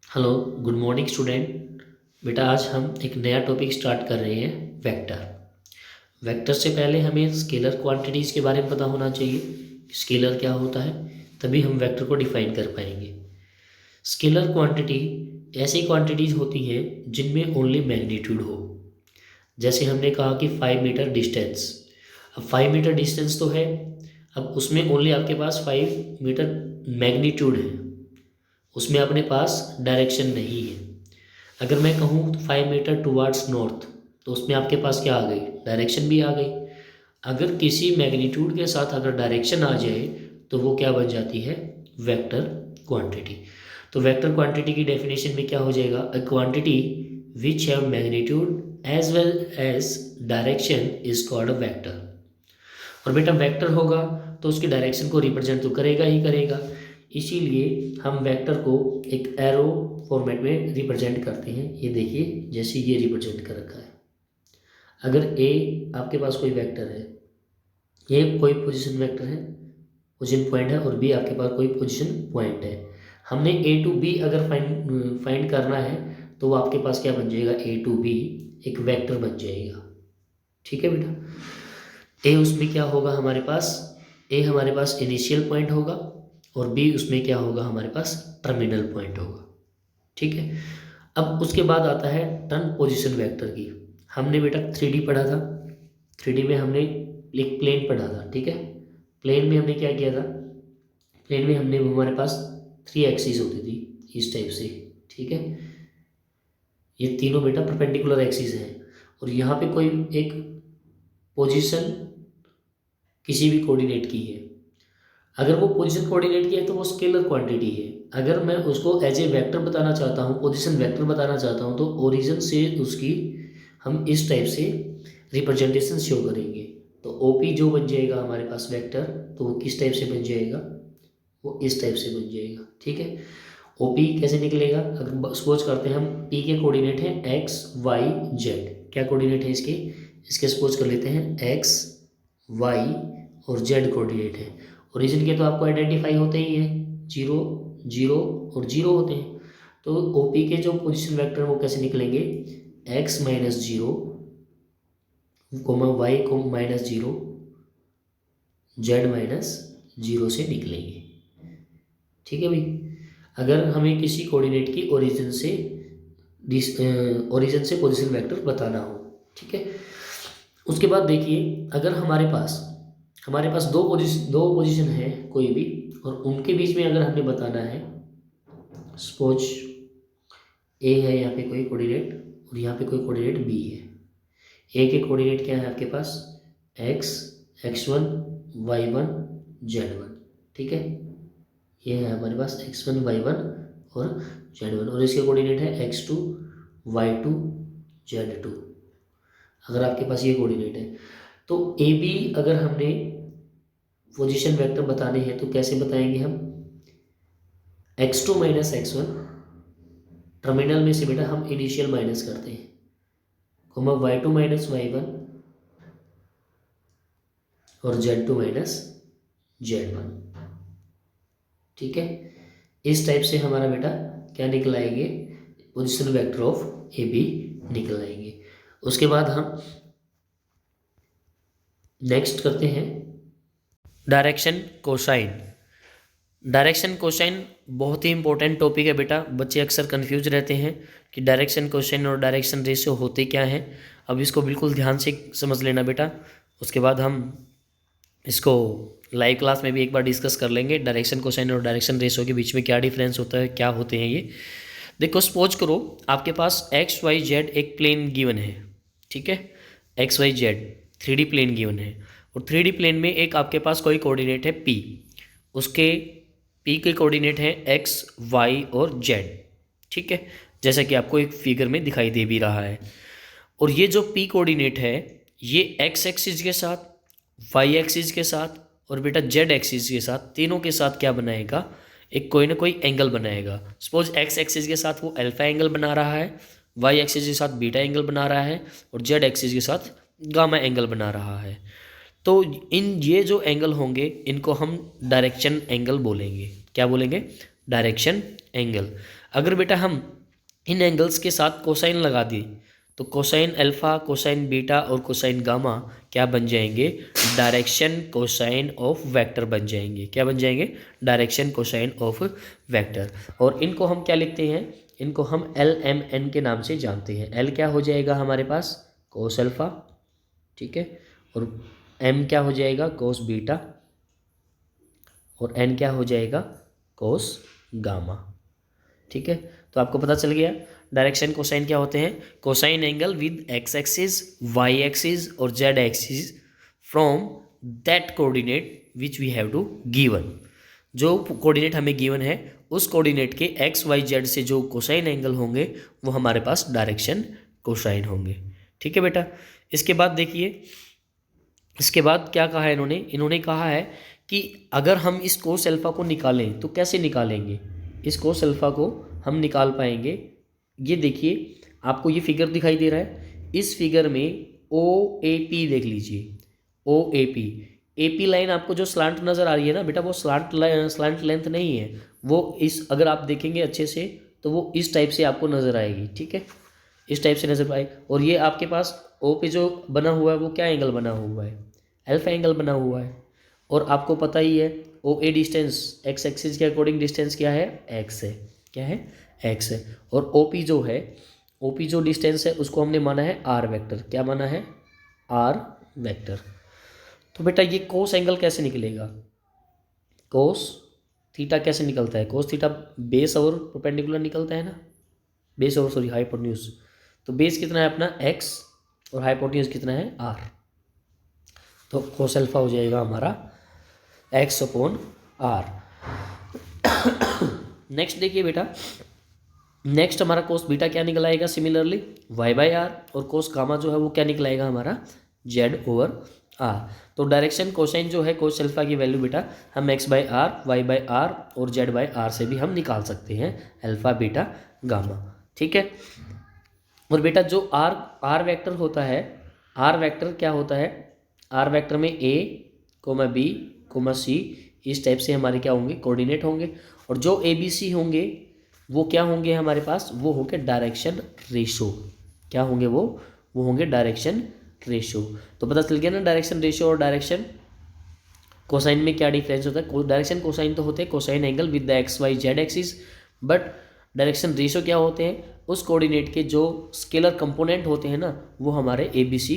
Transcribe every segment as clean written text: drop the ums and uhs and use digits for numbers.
Hello, good morning student. बेटा आज हम एक नया टॉपिक स्टार्ट कर रहे हैं, वेक्टर। वेक्टर से पहले हमें स्केलर क्वांटिटीज़ के बारे में पता होना चाहिए। स्केलर क्या होता है, तभी हम वेक्टर को डिफाइन कर पाएंगे। स्केलर क्वांटिटी ऐसी क्वांटिटीज़ होती हैं जिनमें ओनली मैग्नीट्यूड हो। जैसे हमने कहा कि 5 मीटर डिस्टेंस। अब 5 मीटर डिस्टेंस तो है, अब उसमें ओनली आपके पास 5 मीटर मैग्नीट्यूड है, उसमें अपने पास डायरेक्शन नहीं है। अगर मैं कहूँ 5 मीटर टुवार्ड्स नॉर्थ, तो उसमें आपके पास क्या आ गई, डायरेक्शन भी आ गई। अगर किसी मैग्नीट्यूड के साथ अगर डायरेक्शन आ जाए तो वो क्या बन जाती है, वेक्टर क्वांटिटी। तो वेक्टर क्वांटिटी की डेफिनेशन में क्या हो जाएगा, a quantity which have magnitude as well as direction is called a vector. और बेटा वेक्टर होगा तो उसकी डायरेक्शन को रिप्रेजेंट तो करेगा ही करेगा, इसीलिए हम वेक्टर को एक एरो फॉर्मेट में रिप्रेजेंट करते हैं। ये देखिए, जैसे ये रिप्रेजेंट कर रखा है। अगर ए आपके पास कोई वेक्टर है, ए कोई पोजीशन वेक्टर है, पोजीशन पॉइंट है, और बी आपके पास कोई पोजीशन पॉइंट है। हमने ए टू बी अगर फाइंड करना है तो वो आपके पास क्या बन जाएगा, ए टू बी एक वेक्टर बन जाएगा। ठीक है बेटा। ए उसमें क्या होगा हमारे पास, ए हमारे पास इनिशियल पॉइंट होगा और बी उसमें क्या होगा, हमारे पास टर्मिनल पॉइंट होगा। ठीक है। अब उसके बाद आता है टर्न पोजीशन वेक्टर की। हमने बेटा 3D पढ़ा था, 3D में हमने एक प्लेन पढ़ा था। ठीक है। प्लेन में हमने क्या किया था, प्लेन में हमने हमारे पास 3 एक्सिस होती थी इस टाइप से। ठीक है। ये तीनों बेटा परपेंडिकुलर एक्सिस हैं, और यहाँ पे कोई एक पोजीशन किसी भी कोऑर्डिनेट की है। अगर वो पोजीशन कोऑर्डिनेट की है तो वो स्केलर क्वांटिटी है। अगर मैं उसको एज ए वेक्टर बताना चाहता हूँ, पोजीशन वेक्टर बताना चाहता हूँ, तो ओरिजिन से उसकी हम इस टाइप से रिप्रेजेंटेशन शो करेंगे। तो ओपी जो बन जाएगा हमारे पास वेक्टर, तो वो किस टाइप से बन जाएगा, वो इस टाइप से बन जाएगा। ठीक है। ओपी कैसे निकलेगा, अगर सपोज करते हैं हम पी के कोऑर्डिनेट हैं एक्स वाई जेड। क्या कोऑर्डिनेट है इसके, इसके सपोज कर लेते हैं एक्स वाई और जेड कोऑर्डिनेट है। ओरिजिन के तो आपको आइडेंटिफाई होते ही हैं, जीरो जीरो और जीरो होते हैं। तो ओपी के जो पोजीशन वेक्टर वो कैसे निकलेंगे, x minus zero comma y को minus zero z minus zero से निकलेंगे। ठीक है भाई। अगर हमें किसी कोऑर्डिनेट की ओरिजिन से पोजीशन वेक्टर बताना हो। ठीक है। उसके बाद देखिए, अगर हमारे पास दो पोजीशन है कोई भी, और उनके बीच में अगर हमने बताना है, सपोज ए है यहाँ पे कोई कोऑर्डिनेट और यहाँ पे कोई कोऑर्डिनेट बी है। ए के कोऑर्डिनेट क्या है आपके पास, एक्स x1 y1 z1। ठीक है। ये है हमारे पास x1 y1 और z1, और इसके कोऑर्डिनेट है x2 y2 z2। अगर आपके पास ये कोऑर्डिनेट है तो ए बी अगर हमने पोजीशन वेक्टर बताने हैं तो कैसे बताएंगे हम, x2 माइनस x1, टर्मिनल में से बेटा हम इनिशियल माइनस करते हैं, कोमा y2 माइनस y1 और z2 माइनस z1। ठीक है। इस टाइप से हमारा बेटा क्या निकल आएंगे, position vector of a b निकल आएंगे। उसके बाद हम नेक्स्ट करते हैं डायरेक्शन कोसाइन। डायरेक्शन कोसाइन बहुत ही इंपॉर्टेंट टॉपिक है बेटा, बच्चे अक्सर कंफ्यूज रहते हैं कि डायरेक्शन कोसाइन और डायरेक्शन रेशियो होते क्या हैं। अब इसको बिल्कुल ध्यान से समझ लेना बेटा, उसके बाद हम इसको लाइव क्लास में भी एक बार डिस्कस कर लेंगे। डायरेक्शन कोसाइन और डायरेक्शन रेशियो के बीच में क्या डिफरेंस होता है, क्या होते हैं ये। देखो सपोज करो आपके पास एक्स वाई जेड एक प्लेन गिवन है। ठीक है। X y z 3D plane given है, और 3D प्लेन में एक आपके पास कोई कोऑर्डिनेट है पी, उसके पी के कोऑर्डिनेट है एक्स वाई और जेड। ठीक है। जैसा कि आपको एक फिगर में दिखाई दे भी रहा है। और ये जो पी कोऑर्डिनेट है ये एक्स एक्सिस के साथ, वाई एक्सिस के साथ और बेटा जेड एक्सिस के साथ, तीनों के साथ क्या बनाएगा, एक कोई ना कोई एंगल बनाएगा। सपोज एक्स एक्सिस के साथ वो अल्फा एंगल बना रहा है, वाई एक्सिस के साथ बीटा एंगल बना रहा है, और जेड एक्सिस के साथ गामा एंगल बना रहा है। तो इन ये जो एंगल होंगे इनको हम डायरेक्शन एंगल बोलेंगे। क्या बोलेंगे, डायरेक्शन एंगल। अगर बेटा हम इन एंगल्स के साथ कोसाइन लगा दें तो कोसाइन अल्फ़ा, कोसाइन बीटा और कोसाइन गामा क्या बन जाएंगे? डायरेक्शन कोसाइन ऑफ वेक्टर बन जाएंगे। क्या बन जाएंगे? Direction cosine of vector. और इनको हम क्या लिखते हैं? इनको हम एल एम एन के नाम से जानते हैं। एल क्या हो जाएगा हमारे पास? कोस अल्फ़ा, ठीक है, और एम क्या हो जाएगा? कोस बीटा, और एन क्या हो जाएगा? Cos gamma. ठीक है, तो आपको पता चल गया डायरेक्शन कोसाइन क्या होते हैं। Cosine angle with x axis, y axis और z axis from that coordinate which we have to given. जो कोऑर्डिनेट हमें गिवन है उस कोऑर्डिनेट के एक्स वाई जेड से जो कोसाइन एंगल होंगे वो हमारे पास डायरेक्शन कोसाइन होंगे। ठीक है बेटा, इसके बाद देखिए, इसके बाद क्या कहा है इन्होंने कहा है कि अगर हम इस कोस अल्फा को निकालें तो कैसे निकालेंगे? इस कोस अल्फा को हम निकाल पाएंगे। ये देखिए, आपको ये फिगर दिखाई दे रहा है। इस फिगर में ओ ए पी देख लीजिए, ओ ए पी लाइन आपको जो स्लांट नज़र आ रही है ना बेटा, वो स्लांट लेंथ नहीं है। वो इस, अगर आप देखेंगे अच्छे से तो वो इस टाइप से आपको नज़र आएगी। ठीक है, इस टाइप से नज़र आए। और ये आपके पास ओ पे जो बना हुआ है वो क्या एंगल बना हुआ है? अल्फा एंगल बना हुआ है। और आपको पता ही है ओ ए डिस्टेंस एक्स एक्सिस के अकॉर्डिंग डिस्टेंस क्या है? एक्स है। क्या है? एक्स है। और ओ पी जो है, ओ पी जो डिस्टेंस है उसको हमने माना है आर वेक्टर। क्या माना है? R vector. तो बेटा ये कोस एंगल कैसे निकलेगा? कोस थीटा कैसे निकलता है? कोस थीटा बेस और परपेंडिकुलर निकलता है ना, बेस और सॉरी हाइपोटेन्यूज। तो बेस कितना है अपना? एक्स, और हाइपोटेन्यूज कितना है? आर। तो कोस अल्फा हो जाएगा हमारा एक्स अपॉन आर। नेक्स्ट देखिए बेटा, नेक्स्ट हमारा कोस बीटा क्या निकल आएगा? Similarly y by r. और कोस गामा जो है वो क्या निकल आएगा हमारा? Z over r. तो डायरेक्शन कोसाइन जो है कोस अल्फा की वैल्यू बेटा हम x by r, y by r और जेड बाई आर से भी हम निकाल सकते हैं, अल्फा बीटा गामा। ठीक है, और बेटा जो आर वेक्टर होता है, आर वेक्टर क्या होता है? आर वेक्टर में ए कोमा बी कोमा सी इस टाइप से हमारे क्या होंगे? कोऑर्डिनेट होंगे। और जो ए बी सी होंगे वो क्या होंगे हमारे पास? वो होंगे डायरेक्शन रेशो। क्या होंगे वो होंगे डायरेक्शन रेशो। तो पता चल गया ना डायरेक्शन रेशो और डायरेक्शन कोसाइन में क्या डिफरेंस होता है। डायरेक्शन कोसाइन तो होते हैं cosine angle with the x y z axis, but direction ratio क्या होते हैं? उस कोऑर्डिनेट के जो स्केलर कंपोनेंट होते हैं ना वो हमारे a b c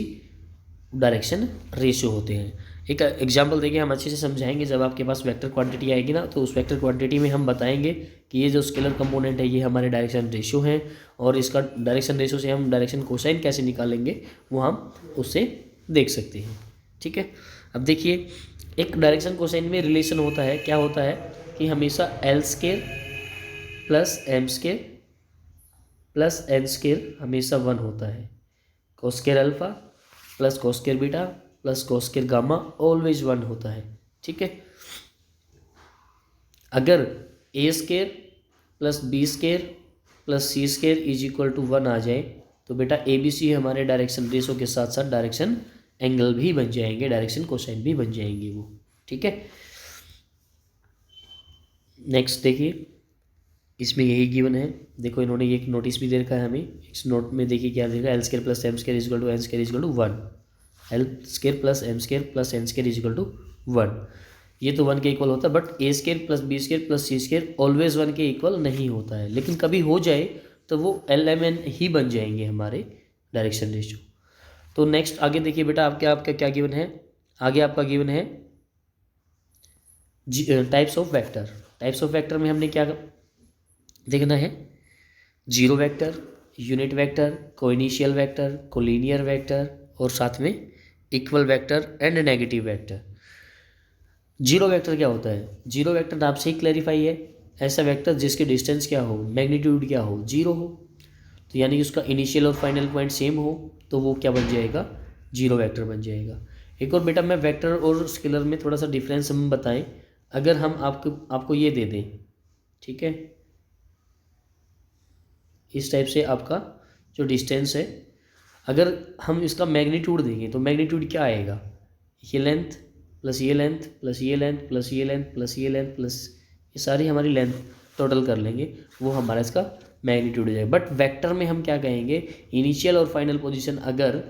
direction ratio होते हैं। एक एग्जांपल देखिए, हम अच्छे से समझाएंगे जब आपके पास वेक्टर क्वांटिटी आएगी ना, तो उस वेक्टर क्वांटिटी में हम बताएंगे कि ये जो स्केलर कंपोनेंट है ये हमारे डायरेक्शन रेशो हैं, और इसका डायरेक्शन रेशो से हम डायरेक्शन कोसाइन कैसे निकालेंगे वो हम उससे देख सकते हैं। ठीक है, अब देखिए, एक डायरेक्शन कोसाइन में रिलेशन होता है। क्या होता है कि हमेशा l square plus M square plus N square हमेशा 1 होता है। Cos square alpha plus cos square beta plus cos square gamma always 1 होता है। ठीक है, अगर a square plus B square plus C square is equal to 1 आ जाए तो बेटा ए बी सी हमारे डायरेक्शन रेशो के साथ साथ डायरेक्शन एंगल भी बन जाएंगे, डायरेक्शन कोसाइन भी बन जाएंगे वो। ठीक है, नेक्स्ट देखिए, इसमें यही गिवन है। देखो इन्होंने ये एक नोटिस भी दे रखा है हमें। इस नोट में देखिए क्या दे रखा है, L square plus M square is equal to N square is equal to 1। L square plus M square plus N square is equal to 1। ये तो 1 के इक्वल होता है, but A square plus B square plus C square always 1 के equal नहीं होता है, लेकिन कभी हो जाए तो वो एल एम एन ही बन जाएंगे हमारे डायरेक्शन रेशो। तो नेक्स्ट आगे देखिए बेटा, आपका क्या गिवन है? आगे आपका गिवन है types of vector. Types of vector में हमने क्या देखना है? Zero vector, unit vector, coinitial vector, collinear vector और साथ में equal vector and negative vector. Zero vector क्या होता है? जीरो वेक्टर नाम से ही क्लैरिफाई है, ऐसा वेक्टर जिसके डिस्टेंस क्या हो, मैग्नीट्यूड क्या हो, जीरो हो। तो यानी कि उसका इनिशियल और फाइनल पॉइंट सेम हो तो वो क्या बन जाएगा? जीरो वेक्टर बन जाएगा। एक और बेटा मैं वेक्टर और स्केलर में थोड़ा सा डिफरेंस हम बताएं। अगर हम आपको ये दे दें, ठीक है, इस टाइप से आपका जो डिस्टेंस है, अगर हम इसका मैग्नीट्यूड देंगे तो मैग्नीट्यूड क्या आएगा? ये लेंथ प्लस ये लेंथ प्लस ये लेंथ प्लस ये लेंथ प्लस ये लेंथ प्लस ये सारी हमारी लेंथ, टोटल कर लेंगे, वो हमारा इसका मैग्नीट्यूड हो जाएगा। बट वेक्टर में हम क्या कहेंगे, इनिशियल और फाइनल पोजीशन अगर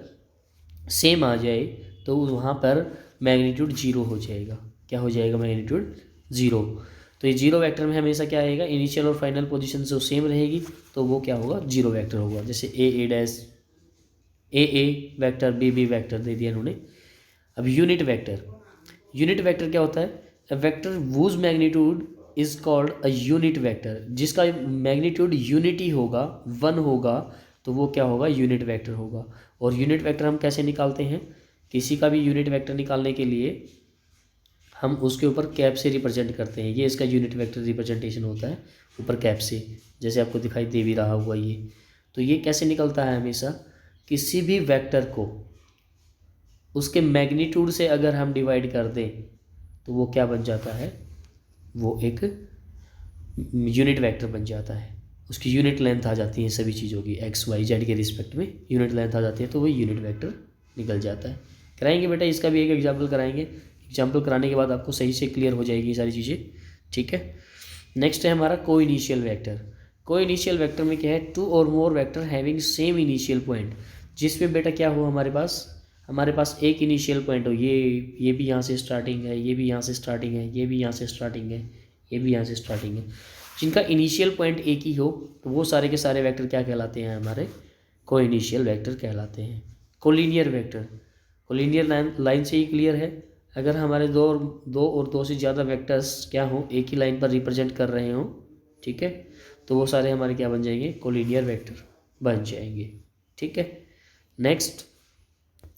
सेम आ जाए तो वहाँ पर मैग्नीट्यूड जीरो हो जाएगा। क्या हो जाएगा, मैग्नीट्यूड जीरो। तो ये जीरो वेक्टर में हमेशा क्या आएगा, इनिशियल और फाइनल पोजीशन जो सेम रहेगी तो वो क्या होगा, जीरो वेक्टर होगा। जैसे ए डैश ए वेक्टर, बी वेक्टर दे दिया इन्होंने। अब यूनिट वेक्टर, यूनिट वेक्टर क्या होता है, a vector whose magnitude is called a unit vector, जिसका मैग्नीट्यूड यूनिटी होगा, वन होगा, तो वो क्या होगा, यूनिट वेक्टर होगा। और यूनिट वेक्टर हम कैसे निकालते हैं, किसी का भी यूनिट वेक्टर निकालने के लिए हम उसके ऊपर कैप से रिप्रेजेंट करते हैं। ये इसका यूनिट वेक्टर रिप्रेजेंटेशन होता है ऊपर कैप से, जैसे आपको दिखाई दे भी रहा हुआ ये। तो ये कैसे निकलता है, हमेशा किसी भी वेक्टर को उसके मैग्नीट्यूड से अगर हम डिवाइड कर दें तो वो क्या बन जाता है, वो एक यूनिट वेक्टर बन जाता है। उसकी यूनिट लेंथ आ जाती है सभी चीज़ों की, एक्स वाई जेड के रिस्पेक्ट में यूनिट लेंथ आ जाती है, तो वो यूनिट वेक्टर निकल जाता है। कराएंगे बेटा, इसका भी एक एग्जाम्पल कराएंगे। एग्जाम्पल कराने के बाद आपको सही से क्लियर हो जाएगी ये सारी चीज़ें, ठीक है। नेक्स्ट है हमारा coinitial vector. Coinitial vector में क्या है, टू और more vector having same initial point, जिसमें बेटा क्या हो, हमारे पास एक इनिशियल पॉइंट हो, ये भी यहाँ से स्टार्टिंग है, ये भी यहाँ से स्टार्टिंग है, ये भी यहाँ से स्टार्टिंग है, ये भी यहाँ से स्टार्टिंग है, जिनका इनिशियल पॉइंट एक ही हो, तो वो सारे के सारे वेक्टर क्या कहलाते हैं, हमारे को इनिशियल वेक्टर कहलाते हैं। कोलिनियर वेक्टर, कोलिनियर लाइन से ही क्लियर है, अगर हमारे दो से ज़्यादा वेक्टर्स क्या हो, एक ही लाइन पर रिप्रेजेंट कर रहे हों, ठीक है, तो वो सारे हमारे क्या बन जाएंगे, कोलिनियर वेक्टर बन जाएंगे, ठीक है। Next,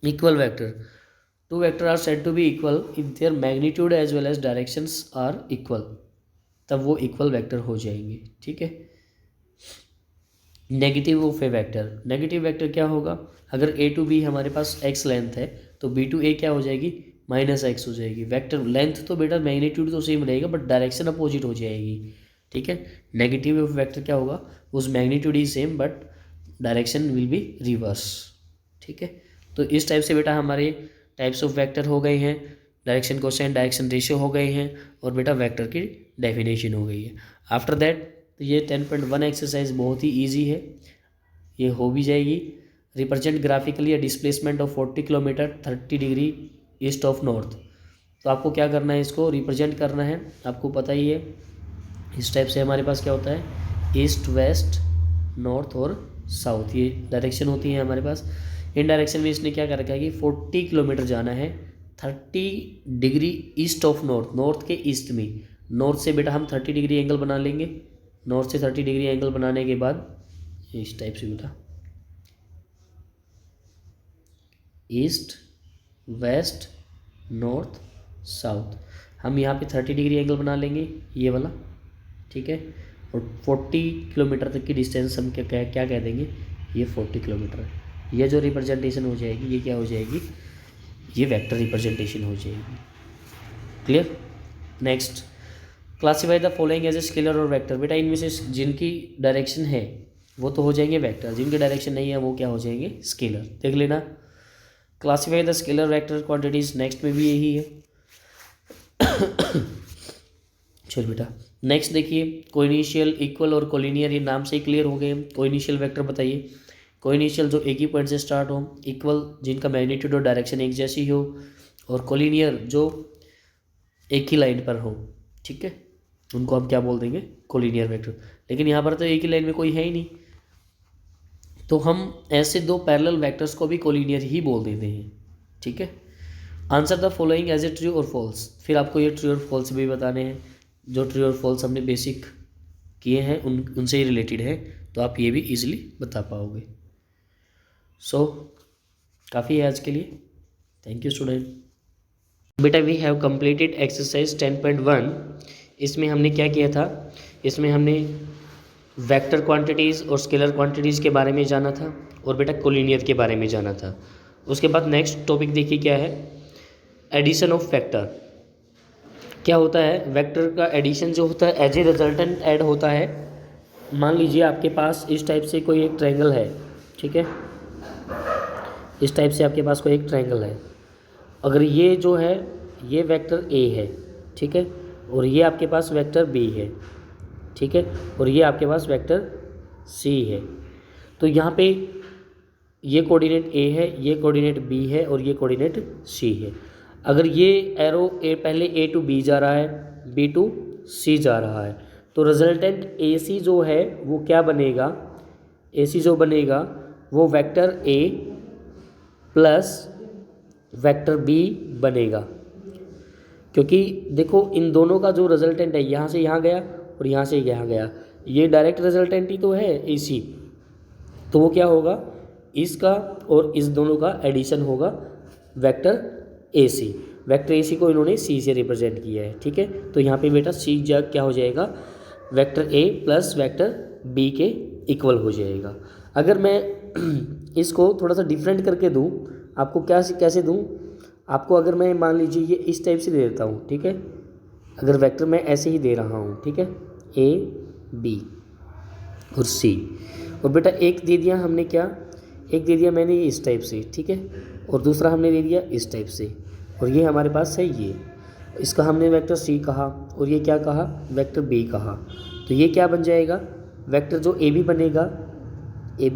equal vector. Two vector are said to be equal if their magnitude as well as directions are equal, तब वो इक्वल वेक्टर हो जाएंगे, ठीक है। Negative of a vector, negative vector क्या होगा, अगर ए टू बी हमारे पास एक्स लेंथ है तो बी टू ए क्या हो जाएगी, माइनस एक्स हो जाएगी। वेक्टर लेंथ तो बेटा मैग्नीट्यूड तो सेम रहेगा बट डायरेक्शन अपोजिट हो जाएगी, ठीक है। नेगेटिव ऑफ वेक्टर क्या होगा, उस magnitude is same but direction will be reverse, ठीक है। तो इस टाइप से बेटा हमारे टाइप्स ऑफ वेक्टर हो गए हैं, डायरेक्शन कोसेंट, डायरेक्शन रेशियो हो गए हैं, और बेटा वेक्टर की डेफिनेशन हो गई है। आफ्टर दैट ये 10.1 एक्सरसाइज बहुत ही ईजी है, ये हो भी जाएगी। Represent graphically a displacement of 40 kilometre 30 degree east of north. तो आपको क्या करना है, इसको रिप्रेजेंट करना है, आपको पता ही है। इस टाइप से हमारे पास क्या होता है, ईस्ट वेस्ट नॉर्थ और साउथ, ये डायरेक्शन होती है हमारे पास। इन डायरेक्शन में इसने क्या कर रखा है कि 40 किलोमीटर जाना है 30 degree east of north, north के ईस्ट में। नॉर्थ से बेटा हम 30 डिग्री एंगल बना लेंगे, नॉर्थ से 30 डिग्री एंगल बनाने के बाद इस टाइप से बेटा ईस्ट वेस्ट नॉर्थ साउथ, हम यहाँ पे 30 डिग्री एंगल बना लेंगे ये वाला, ठीक है। और 40 किलोमीटर तक की डिस्टेंस हम क्या कह देंगे, ये 40 किलोमीटर है। ये जो रिप्रेजेंटेशन हो जाएगी ये क्या हो जाएगी, ये वेक्टर रिप्रेजेंटेशन हो जाएगी, clear. Next, classify the following as a scalar और वेक्टर। बेटा इनमें से जिनकी डायरेक्शन है वो तो हो जाएंगे वेक्टर, जिनकी डायरेक्शन नहीं है वो क्या हो जाएंगे, स्केलर। देख लेना, classify the scalar vector quantities, next में भी यही है। चल बेटा नेक्स्ट देखिए, कोइनिशियल, इक्वल और कोलिनियर, ये नाम से ही क्लियर हो गए। कोइनिशियल वेक्टर बताइए, कोइनिशियल जो एक ही पॉइंट से स्टार्ट हो, इक्वल जिनका मैग्नीट्यूड और डायरेक्शन एक जैसी हो, और कोलिनियर जो एक ही लाइन पर हो, ठीक है, उनको हम क्या बोल देंगे, कोलिनियर वेक्टर। लेकिन यहाँ पर तो एक ही लाइन में कोई है ही नहीं, तो हम ऐसे दो पैरेलल वेक्टर्स को भी कोलिनियर ही बोल देते हैं, ठीक है। Answer the following as a true और फॉल्स, फिर आपको ये ट्रू और फॉल्स भी बताने हैं। जो ट्रू और फॉल्स हमने बेसिक किए हैं उनसे ही रिलेटेड है, तो आप ये भी इजीली बता पाओगे। सो काफ़ी है आज के लिए, थैंक यू स्टूडेंट। बेटा वी हैव कंप्लीटेड एक्सरसाइज 10.1। इसमें हमने क्या किया था, इसमें हमने वेक्टर क्वांटिटीज़ और स्केलर क्वांटिटीज़ के बारे में जाना था, और बेटा कोलिनियर के बारे में जाना था। उसके बाद नेक्स्ट टॉपिक देखिए क्या है, एडिशन ऑफ वेक्टर। क्या होता है, वेक्टर का एडिशन जो होता है एज ए रिजल्टेंट ऐड होता है। मान लीजिए आपके पास इस टाइप से कोई एक ट्रायंगल है, ठीक है, इस टाइप से आपके पास कोई एक ट्रायंगल है। अगर ये जो है ये वेक्टर ए है, ठीक है, और ये आपके पास वेक्टर बी है, ठीक है, और ये आपके पास वेक्टर सी है। तो यहाँ पे ये कोऑर्डिनेट ए है, ये कोऑर्डिनेट बी है और ये कोऑर्डिनेट सी है। अगर ये एरो पहले ए टू बी जा रहा है, बी टू सी जा रहा है, तो रिजल्टेंट ए सी जो है वो क्या बनेगा, ए सी जो बनेगा वो vector A plus vector B बनेगा। क्योंकि देखो इन दोनों का जो रिजल्टेंट है यहाँ से यहाँ गया और यहाँ से यहाँ गया, ये डायरेक्ट रिजल्टेंट ही तो है ए सी, तो वो क्या होगा, इसका और इस दोनों का एडिशन होगा vector A C. Vector A सी को इन्होंने सी से रिप्रेजेंट किया है, ठीक है। तो यहाँ पे बेटा सी क्या हो जाएगा, vector A plus vector B के इक्वल हो जाएगा। अगर मैं इसको थोड़ा सा डिफरेंट करके दूँ आपको, कैसे दूँ आपको, अगर मैं मान लीजिए ये इस टाइप से दे देता हूँ, ठीक है, अगर वेक्टर मैं ऐसे ही दे रहा हूँ, ठीक है, ए बी और सी, और बेटा एक दे दिया हमने क्या, एक दे दिया मैंने इस टाइप से, ठीक है, और दूसरा हमने दे दिया इस टाइप से, और ये हमारे पास है ये, इसका हमने वेक्टर सी कहा और ये क्या कहा, वेक्टर बी कहा। तो ये क्या बन जाएगा, वेक्टर जो ए बी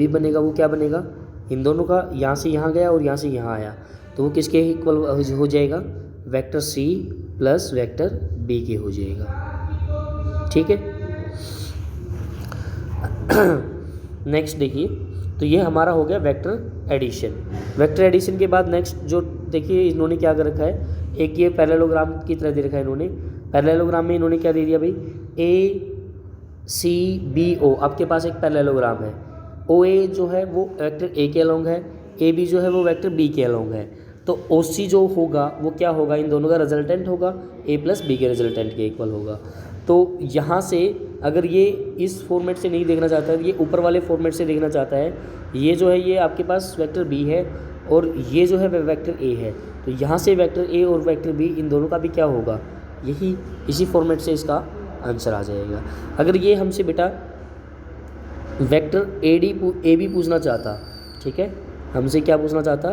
बनेगा वो क्या बनेगा, इन दोनों का यहाँ से यहाँ गया और यहाँ से यहाँ आया, तो वो किसके इक्वल हो जाएगा, vector C plus vector B के हो जाएगा, ठीक है। नेक्स्ट देखिए, तो ये हमारा हो गया वेक्टर एडिशन। वेक्टर एडिशन के बाद नेक्स्ट जो देखिए इन्होंने क्या कर रखा है, एक ये पैरेललोग्राम की तरह दे रखा है इन्होंने। पैरेललोग्राम में इन्होंने क्या दे दिया भाई, ए सी बी ओ, आपके पास एक पैरेललोग्राम है, ओ ए जो है वो वेक्टर ए के अलोंग है, ए बी जो है वो वेक्टर बी के अलोंग है, तो ओ सी जो होगा वो क्या होगा, इन दोनों का रिजल्टेंट होगा, ए प्लस बी के रिजल्टेंट के इक्वल होगा। तो यहाँ से अगर ये इस फॉर्मेट से नहीं देखना चाहता है, ये ऊपर वाले फॉर्मेट से देखना चाहता है, ये जो है ये आपके पास वेक्टर बी है और ये जो है वेक्टर ए है, तो यहाँ से वेक्टर ए और वेक्टर बी इन दोनों का भी क्या होगा, यही इसी फॉर्मेट से इसका आंसर आ जाएगा। अगर ये हमसे बेटा वेक्टर ए बी पूछना चाहता, ठीक है, हमसे क्या पूछना चाहता,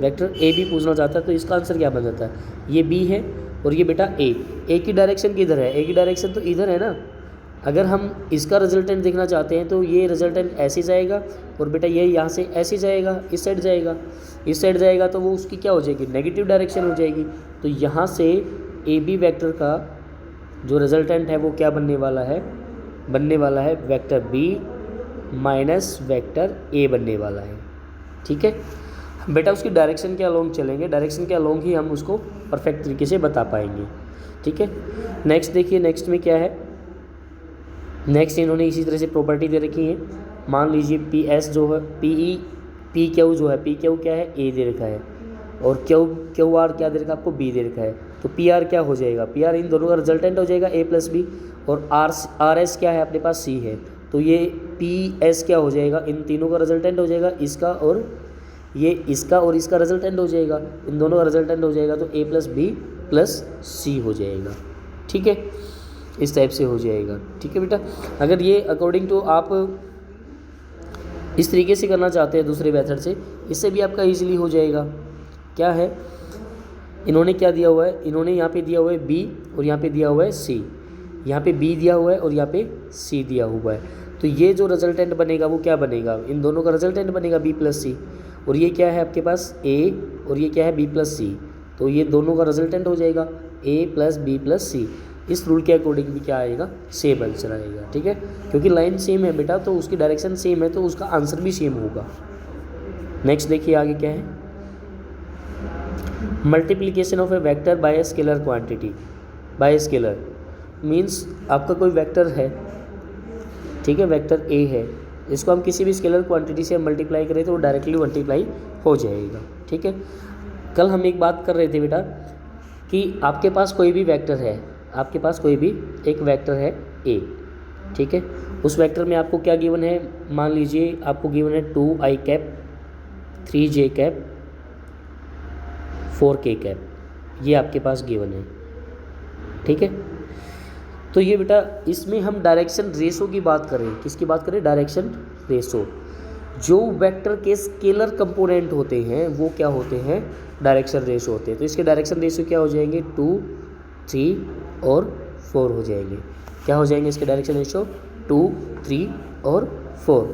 वेक्टर ए बी पूछना चाहता, तो इसका आंसर क्या बन जाता है, ये बी है और ये बेटा ए की डायरेक्शन किधर है, ए की डायरेक्शन तो इधर है ना। अगर हम इसका रिजल्टेंट देखना चाहते हैं तो ये रिजल्टेंट ऐसे जाएगा और बेटा ये यहाँ से ऐसे जाएगा, इस साइड जाएगा, तो वो उसकी क्या हो जाएगी, नेगेटिव डायरेक्शन हो जाएगी। तो यहाँ से ए बी वेक्टर का जो रिजल्टेंट है वो क्या बनने वाला है vector B minus vector A बनने वाला है, ठीक है। बेटा उसकी डायरेक्शन के अलोंग चलेंगे, डायरेक्शन के अलोंग ही हम उसको परफेक्ट तरीके से बता पाएंगे, ठीक है। नेक्स्ट देखिए, नेक्स्ट में क्या है, नेक्स्ट इन्होंने इसी तरह से प्रॉपर्टी दे रखी है। मान लीजिए पी एस जो है पी क्यू जो है, पी क्यू क्या है, ए दे रखा है, और क्यू आर क्या दे रखा है आपको, बी दे रखा है। तो पी आर क्या हो जाएगा, पी आर इन दोनों का रिजल्टेंट हो जाएगा ए प्लस बी, और आर एस क्या है अपने पास सी है, तो ये पी एस क्या हो जाएगा, इन तीनों का रिजल्टेंट हो जाएगा, इसका और ये इसका और इसका रिजल्टेंट हो जाएगा, इन दोनों का रिजल्टेंट हो जाएगा, तो ए प्लस बी प्लस सी हो जाएगा, ठीक है, इस टाइप से हो जाएगा, ठीक है बेटा। अगर ये अकॉर्डिंग टू आप इस तरीके से करना चाहते हैं दूसरे मेथड से, इससे भी आपका इजीली हो जाएगा। क्या है, इन्होंने क्या दिया हुआ है, इन्होंने यहाँ पे दिया हुआ है बी और यहाँ पे दिया हुआ है सी, यहाँ पे बी दिया हुआ है और यहाँ पे सी दिया हुआ है, तो ये जो रिजल्टेंट बनेगा वो क्या बनेगा, इन दोनों का रिजल्टेंट बनेगा बी प्लस सी, और ये क्या है आपके पास ए और ये क्या है बी प्लस सी, तो ये दोनों का रिजल्टेंट हो जाएगा ए प्लस बी प्लस सी। इस रूल के अकॉर्डिंग भी क्या आएगा, सेम आंसर आएगा, ठीक है, क्योंकि लाइन सेम है बेटा, तो उसकी डायरेक्शन सेम है, तो उसका आंसर भी सेम होगा। नेक्स्ट देखिए आगे क्या है, multiplication of a vector by a scalar quantity, bye scalar means आपका कोई वेक्टर है, ठीक है, वेक्टर ए है, इसको हम किसी भी स्केलर क्वांटिटी से मल्टीप्लाई करें तो वो डायरेक्टली मल्टीप्लाई हो जाएगा, ठीक है। कल हम एक बात कर रहे थे बेटा कि आपके पास कोई भी वेक्टर है, आपके पास कोई भी एक वेक्टर है ए, ठीक है, उस वेक्टर में आपको क्या गिवन है, मान लीजिए आपको गिवन है 2i cap 3j cap 4k cap, ये आपके पास गिवन है, ठीक है। तो ये बेटा इसमें हम डायरेक्शन रेशो की बात करें, किसकी बात करें, डायरेक्शन रेशो। जो वेक्टर के स्केलर कंपोनेंट होते हैं वो क्या होते हैं, डायरेक्शन रेशो होते हैं। तो इसके डायरेक्शन रेशो क्या हो जाएंगे, 2, 3 और 4 हो जाएंगे, क्या हो जाएंगे इसके डायरेक्शन रेशियो 2, 3 और 4।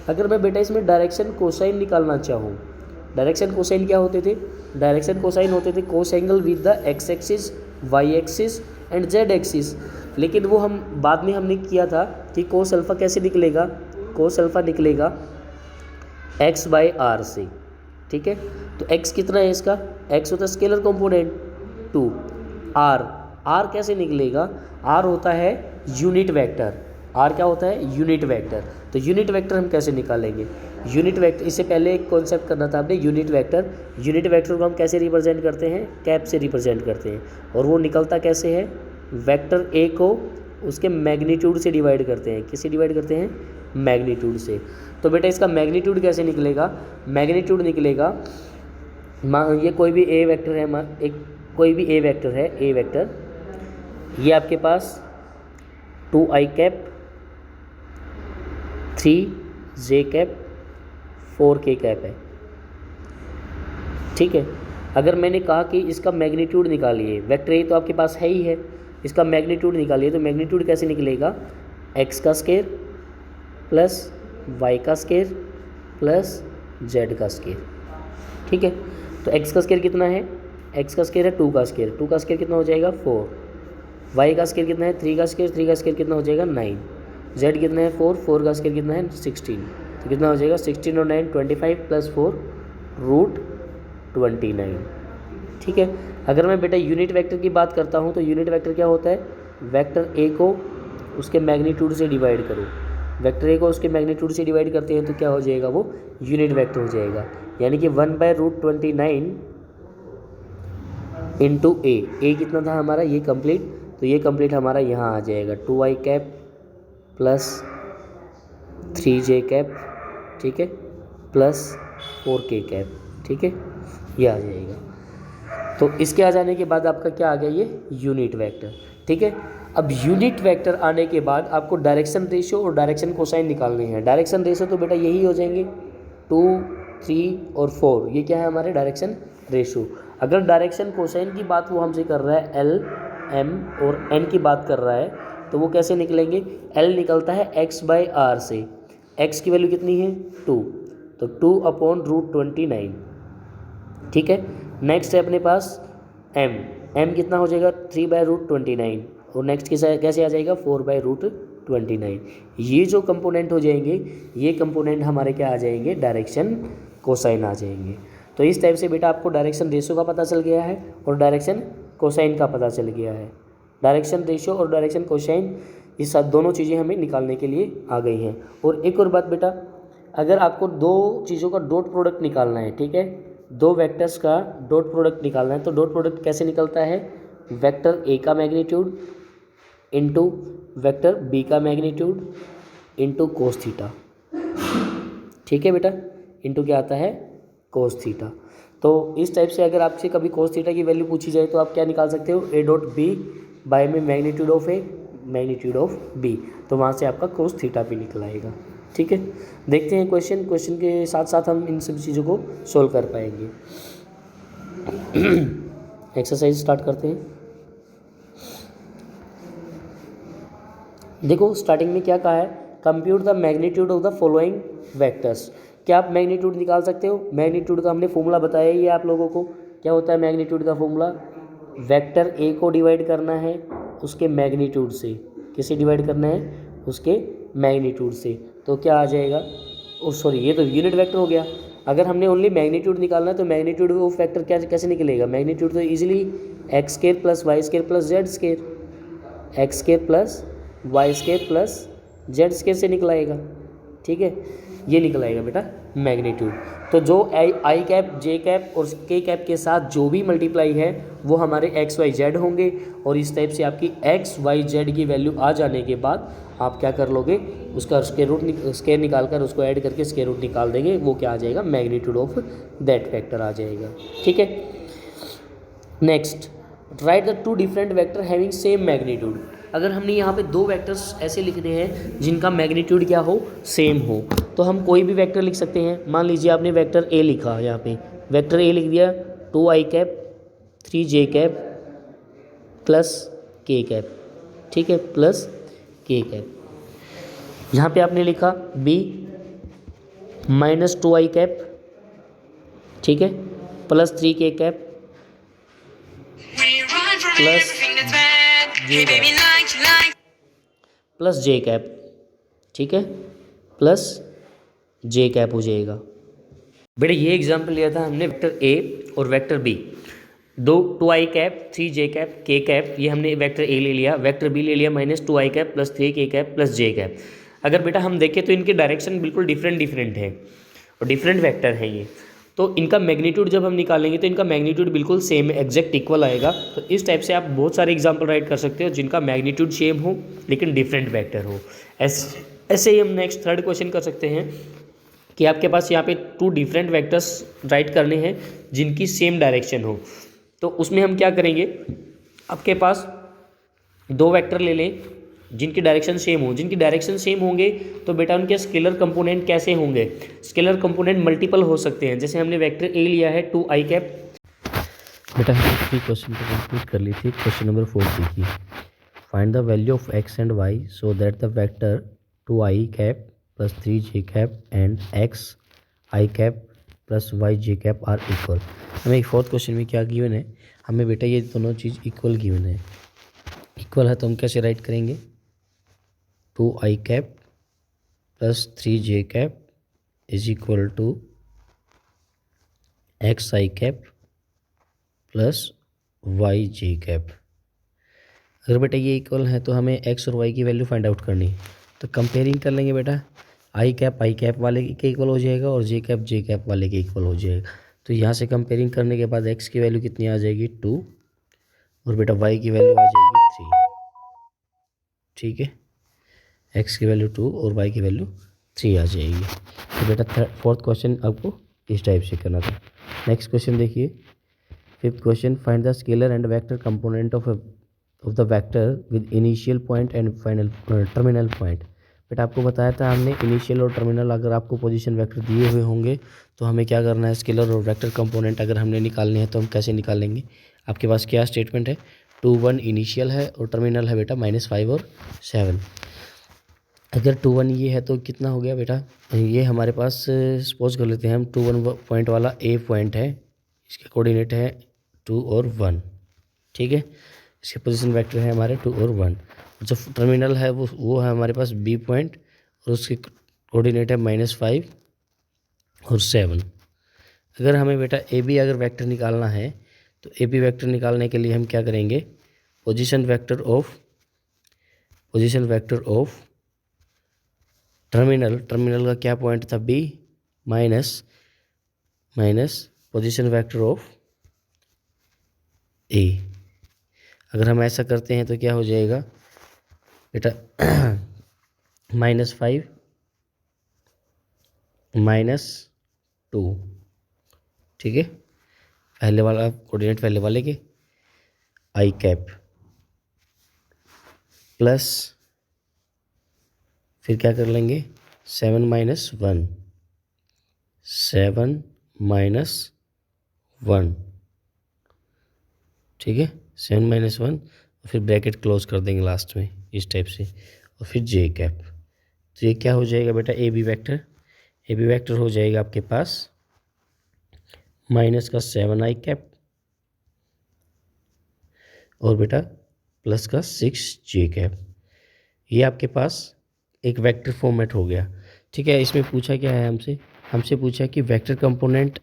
अगर मैं बेटा इसमें डायरेक्शन कोसाइन निकालना चाहूँ, डायरेक्शन कोसाइन क्या होते थे? डायरेक्शन कोसाइन होते थे cos angle with the x axis, y axis and z axis. लेकिन वो हम बाद में हमने किया था कि कोस अल्फ़ा कैसे निकलेगा? कोस अल्फ़ा निकलेगा एक्स बाई आर से, ठीक है। तो एक्स कितना है इसका? एक्स होता है स्केलर कंपोनेंट 2। आर कैसे निकलेगा? आर होता है यूनिट वेक्टर। आर क्या होता है? Unit vector. तो यूनिट वेक्टर हम कैसे निकालेंगे? यूनिट वेक्टर, इससे पहले एक कॉन्सेप्ट करना था आपने, यूनिट वेक्टर। यूनिट वेक्टर को हम कैसे रिप्रेजेंट करते हैं? कैप से रिप्रेजेंट करते हैं। और वो निकलता कैसे है? वेक्टर ए को उसके मैग्नीट्यूड से डिवाइड करते हैं। किससे डिवाइड करते हैं? मैग्नीट्यूड से। तो बेटा इसका मैग्नीट्यूड कैसे निकलेगा? मैग्नीट्यूड निकलेगा, ये कोई भी ए वेक्टर है, कोई भी ए वेक्टर है, ए वेक्टर, ये आपके पास 2i cap, 3j cap, 4k cap है, ठीक है। अगर मैंने कहा कि इसका मैग्नीट्यूड निकालिए, वेक्टर ए तो आपके पास है ही है, इसका मैग्नीट्यूड निकालिए, तो मैग्नीट्यूड कैसे निकलेगा? x का स्केयर प्लस y का स्केयर प्लस z का स्केयर, ठीक है। तो x का स्केयर कितना है? x का स्केयर है 2 का स्केयर, 2 का स्केयर कितना हो जाएगा? 4। y का स्केयर कितना है? 3 का स्केयर, 3 का स्केयर कितना हो जाएगा? 9। z कितना है? 4, 4 का स्केयर कितना है? 16। तो कितना हो जाएगा? 16 और 9 25 प्लस 4 रूट 29, ठीक है। अगर मैं बेटा यूनिट वेक्टर की बात करता हूँ तो यूनिट वेक्टर क्या होता है? वेक्टर ए को उसके मैग्नीट्यूड से डिवाइड करो, वेक्टर ए को उसके मैग्नीट्यूड से डिवाइड करते हैं तो क्या हो जाएगा? वो यूनिट वेक्टर हो जाएगा। यानी कि 1/√29 इंटू ए कितना था हमारा? ये कंप्लीट, तो ये कंप्लीट हमारा यहाँ आ जाएगा 2i cap plus 3j cap, ठीक है, प्लस 4k कैप, ठीक है, ये आ जाएगा। तो इसके आ जाने के बाद आपका क्या आ गया? ये यूनिट वेक्टर, ठीक है। अब यूनिट वेक्टर आने के बाद आपको डायरेक्शन रेशियो और डायरेक्शन कोसाइन निकालने हैं। डायरेक्शन रेशियो तो बेटा यही हो जाएंगे 2, 3 और 4, ये क्या है हमारे डायरेक्शन रेशियो। अगर डायरेक्शन कोसाइन की बात वो हमसे कर रहा है, एल, एम और एन की बात कर रहा है, तो वो कैसे निकलेंगे? एल निकलता है x/r से, x की वैल्यू कितनी है? 2, तो 2/√29, ठीक है। नेक्स्ट है अपने पास m कितना हो जाएगा? 3/√29 और नेक्स्ट कैसे आ जाएगा? 4/√29। ये जो कंपोनेंट हो जाएंगे, ये कंपोनेंट हमारे क्या आ जाएंगे? डायरेक्शन कोसाइन आ जाएंगे। तो इस टाइप से बेटा आपको डायरेक्शन रेशियो का पता चल गया है और डायरेक्शन कोसाइन का पता चल गया है। डायरेक्शन रेशियो और डायरेक्शन कोसाइन, ये सब दोनों चीज़ें हमें निकालने के लिए आ गई हैं। और एक और बात बेटा, अगर आपको दो चीज़ों का डॉट प्रोडक्ट निकालना है, ठीक है, दो वेक्टर्स का डॉट प्रोडक्ट निकालना है, तो डॉट प्रोडक्ट कैसे निकलता है? वेक्टर ए का मैग्नीट्यूड इंटू वेक्टर बी का मैग्नीट्यूड इंटू कोस थीटा, ठीक है बेटा, इंटू क्या आता है? Cos theta. तो इस टाइप से अगर आपसे कभी कोस थीटा की वैल्यू पूछी जाए तो आप क्या निकाल सकते हो? ए डॉट बी बाय में magnitude of A magnitude of B, तो वहाँ से आपका कोस थीटा भी निकल आएगा, ठीक है। देखते हैं क्वेश्चन के साथ साथ हम इन सब चीज़ों को सोल्व कर पाएंगे। एक्सरसाइज स्टार्ट करते हैं। देखो स्टार्टिंग में क्या कहा है? Compute the magnitude of the following vectors. क्या आप मैग्नीट्यूड निकाल सकते हो? मैग्नीट्यूड का हमने फॉर्मूला बताया ही है आप लोगों को। क्या होता है मैग्नीट्यूड का फॉर्मूला? वेक्टर ए को डिवाइड करना है उसके मैग्नीट्यूड से। किसे डिवाइड करना है? उसके मैग्नीट्यूड से। तो क्या आ जाएगा? सॉरी, ये तो यूनिट वेक्टर हो गया। अगर हमने ओनली मैग्नीट्यूड निकालना है तो मैग्नीट्यूड ऑफ वेक्टर क्या कैसे निकलेगा? मैग्नीट्यूड तो easily X square plus Y square plus Z square, X square plus Y square plus Z square से निकलाएगा, ठीक है, ये निकलाएगा बेटा मैग्नीट्यूड। तो जो आई कैप, जे कैप और के कैप के साथ जो भी मल्टीप्लाई है वो हमारे एक्स वाई जेड होंगे। और इस टाइप से आपकी एक्स वाई जेड की वैल्यू आ जाने के बाद आप क्या कर लोगे? उसका स्क्वायर निकाल कर उसको ऐड करके स्क्वायर रूट निकाल देंगे, वो क्या आ जाएगा? मैग्नीट्यूड ऑफ दैट वेक्टर आ जाएगा, ठीक है। Next, right the two different vector having same magnitude. अगर हमने यहाँ पे दो वेक्टर्स ऐसे लिखने हैं जिनका मैग्नीट्यूड क्या हो? सेम हो, तो हम कोई भी वेक्टर लिख सकते हैं। मान लीजिए आपने वेक्टर ए लिखा, यहाँ पे वेक्टर ए लिख दिया 2i cap 3j cap plus k cap, ठीक है, प्लस के कैप। यहाँ पे आपने लिखा बी -2i कैप, ठीक है, प्लस 3k कैप प्लस जे कैप, ठीक है, प्लस जे कैप हो जाएगा। बेटा ये एग्जाम्पल लिया था हमने वेक्टर ए और vector B, 2i cap 3j cap k cap, ये हमने वेक्टर ए ले लिया, वेक्टर बी ले लिया -2i cap plus 3k cap plus j cap. अगर बेटा हम देखें तो इनके डायरेक्शन बिल्कुल डिफरेंट है और डिफरेंट वेक्टर हैं ये, तो इनका मैग्नीट्यूड जब हम निकालेंगे तो इनका मैग्नीट्यूड बिल्कुल सेम एग्जैक्ट इक्वल आएगा। तो इस टाइप से आप बहुत सारे एग्जांपल राइट कर सकते हो जिनका मैग्नीट्यूड सेम हो लेकिन डिफरेंट वेक्टर हो। ऐसे ही हम नेक्स्ट थर्ड क्वेश्चन कर सकते हैं कि आपके पास यहाँ पे 2 डिफरेंट वेक्टर्स राइट करने हैं जिनकी सेम डायरेक्शन हो। तो उसमें हम क्या करेंगे, आपके पास 2 वेक्टर ले लें जिनकी डायरेक्शन सेम हो। जिनकी डायरेक्शन सेम होंगे तो बेटा उनके स्केलर कंपोनेंट कैसे होंगे, स्केलर कंपोनेंट मल्टीपल हो सकते हैं। जैसे हमने वेक्टर ए लिया है 2i कैप। बेटा हमने 3 क्वेश्चन को कंप्लीट कर ली थी। क्वेश्चन नंबर 4 देखिए, find the value of x and y so that the vector 2i cap plus 3j cap and xi cap plus yj cap are equal. हमें एक फोर्थ क्वेश्चन में क्या गिवन है, हमें बेटा ये दोनों चीज़ इक्वल गिवन है। इक्वल है तो हम कैसे राइट करेंगे, 2i cap plus 3j cap is equal to xi cap plus yj cap. अगर बेटा ये इक्वल है तो हमें x और y की वैल्यू फाइंड आउट करनी है। तो कंपेयरिंग कर लेंगे बेटा, i कैप वाले के इक्वल हो जाएगा और j कैप वाले के इक्वल हो जाएगा। तो यहाँ से कंपेयरिंग करने के बाद x की वैल्यू कितनी आ जाएगी 2 और बेटा y की वैल्यू आ जाएगी 3, ठीक है, x की वैल्यू 2 और y की वैल्यू 3 आ जाएगी। तो बेटा फोर्थ क्वेश्चन आपको इस टाइप से करना था। नेक्स्ट क्वेश्चन देखिए, fifth question, find the scalar and vector component of the vector with initial point and final terminal point. बेटा आपको बताया था हमने इनिशियल और टर्मिनल अगर आपको पोजीशन वेक्टर दिए हुए होंगे तो हमें क्या करना है, स्केलर और वेक्टर कंपोनेंट अगर हमने निकालने हैं तो हम कैसे निकालेंगे। आपके पास क्या स्टेटमेंट है, 2 1 इनिशियल है और टर्मिनल है बेटा -5 और 7। अगर 2 1 ये है तो कितना हो गया बेटा, ये हमारे पास सपोज कर लेते हैं हम 2 1 पॉइंट वाला ए पॉइंट है, इसके कोऑर्डिनेट है 2 और 1, ठीक है, इसके पोजीशन वेक्टर है हमारे 2 और 1। जो टर्मिनल है वो है हमारे पास बी पॉइंट और उसके कोऑर्डिनेट है -5 और 7। अगर हमें बेटा ए बी अगर वेक्टर निकालना है तो ए बी वेक्टर निकालने के लिए हम क्या करेंगे, पोजीशन वेक्टर ऑफ टर्मिनल का क्या पॉइंट था B minus position vector of A. अगर हम ऐसा करते हैं तो क्या हो जाएगा बेटा -5 -2, ठीक है, पहले वाला कोऑर्डिनेट पहले वाले के i कैप प्लस फिर क्या कर लेंगे 7 -1, ठीक है, 7 - 1 और फिर ब्रैकेट क्लोज कर देंगे लास्ट में इस टाइप से और फिर j कैप। तो ये क्या हो जाएगा बेटा, ए बी वेक्टर हो जाएगा आपके पास माइनस का 7i कैप और बेटा प्लस का 6j कैप। ये आपके पास एक वेक्टर फॉर्मेट हो गया, ठीक है। इसमें पूछा क्या है हमसे पूछा कि vector component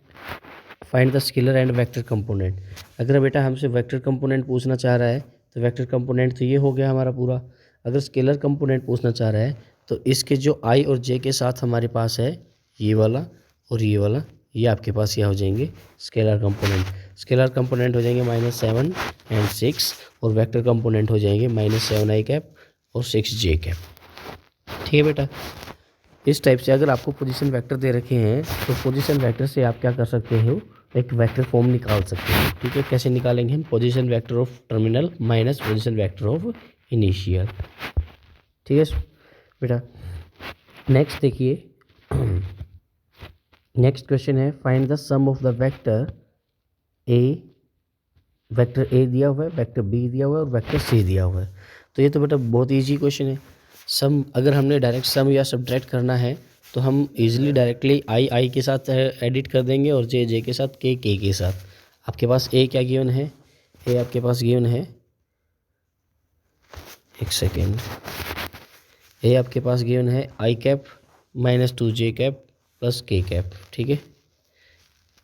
find the scalar and vector component. अगर बेटा हमसे वेक्टर कंपोनेंट पूछना चाह रहा है तो वेक्टर कंपोनेंट तो ये हो गया हमारा पूरा। अगर स्केलर कंपोनेंट पूछना चाह रहा है तो इसके जो i और j के साथ हमारे पास है ये वाला और ये वाला, ये आपके पास क्या हो जाएंगे स्केलर कंपोनेंट हो जाएंगे -7 एंड 6 और वेक्टर कंपोनेंट हो जाएंगे -7i कैप और 6j कैप, ठीक है बेटा। इस टाइप से अगर आपको पोजीशन वेक्टर दे रखे हैं तो पोजीशन वेक्टर से आप क्या कर सकते हो, एक वेक्टर फॉर्म निकाल सकते हैं, ठीक है। कैसे निकालेंगे हम, position vector of terminal minus position vector of initial, ठीक है बेटा। नेक्स्ट देखिए, नेक्स्ट क्वेश्चन है find the sum of the vector A दिया हुआ है, वेक्टर बी दिया हुआ है और वेक्टर सी दिया हुआ है। तो ये तो बेटा बहुत ईजी क्वेश्चन है। सम अगर हमने डायरेक्ट सम या सब्ट्रैक्ट करना है तो हम इजीली डायरेक्टली आई के साथ एडिट कर देंगे और जे के साथ के के साथ। आपके पास ए क्या गिवन है, ए आपके पास गिवन है, एक सेकेंड, ए आपके पास गिवन है आई कैप माइनस 2 जे कैप प्लस के कैप। ठीक है,